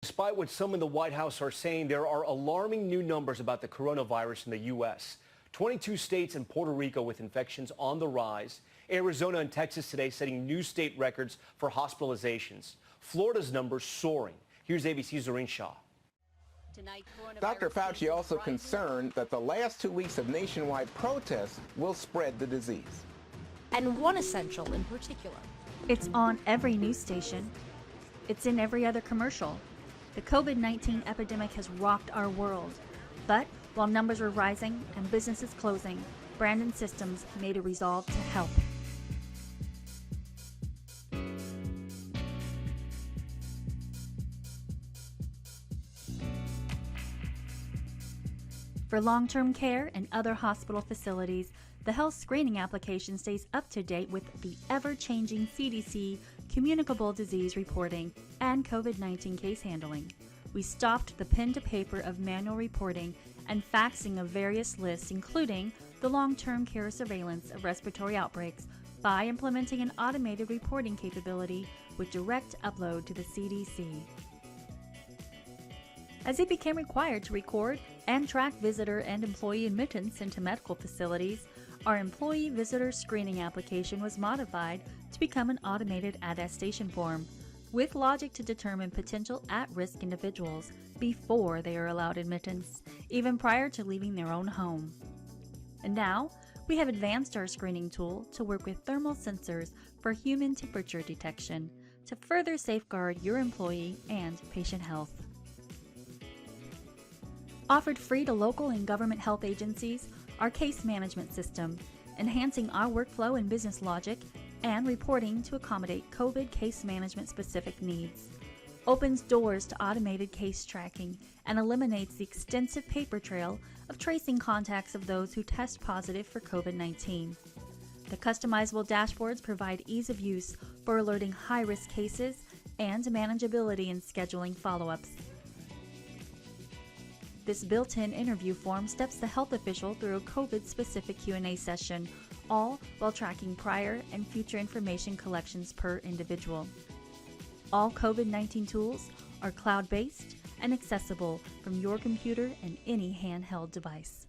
Despite what some in the White House are saying, there are alarming new numbers about the coronavirus in the U.S. 22 states and Puerto Rico with infections on the rise. Arizona and Texas today setting new state records for hospitalizations. Florida's numbers soaring. Here's ABC's Zareen Shah. Dr. Fauci also concerned that the last 2 weeks of nationwide protests will spread the disease. And one essential in particular. It's on every news station. It's in every other commercial. The COVID-19 epidemic has rocked our world. But while numbers were rising and businesses closing, Brandon Systems made a resolve to help. For long-term care and other hospital facilities, the health screening application stays up to date with the ever-changing CDC, communicable disease reporting, and COVID-19 case handling. We stopped the pen to paper of manual reporting and faxing of various lists, including the long-term care surveillance of respiratory outbreaks, by implementing an automated reporting capability with direct upload to the CDC. As it became required to record and track visitor and employee admittance into medical facilities, our employee visitor screening application was modified to become an automated attestation form, with logic to determine potential at-risk individuals before they are allowed admittance, even prior to leaving their own home. And now, we have advanced our screening tool to work with thermal sensors for human temperature detection to further safeguard your employee and patient health. Offered free to local and government health agencies, our case management system, enhancing our workflow and business logic, and reporting to accommodate COVID case management specific needs, opens doors to automated case tracking and eliminates the extensive paper trail of tracing contacts of those who test positive for COVID-19. The customizable dashboards provide ease of use for alerting high-risk cases and manageability in scheduling follow-ups. This built-in interview form steps the health official through a COVID-specific Q&A session, all while tracking prior and future information collections per individual. All COVID-19 tools are cloud-based and accessible from your computer and any handheld device.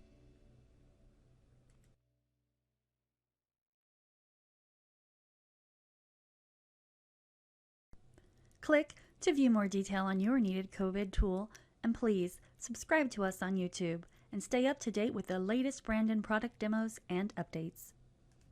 Click to view more detail on your needed COVID tool, and please subscribe to us on YouTube and stay up to date with the latest Brandon product demos and updates.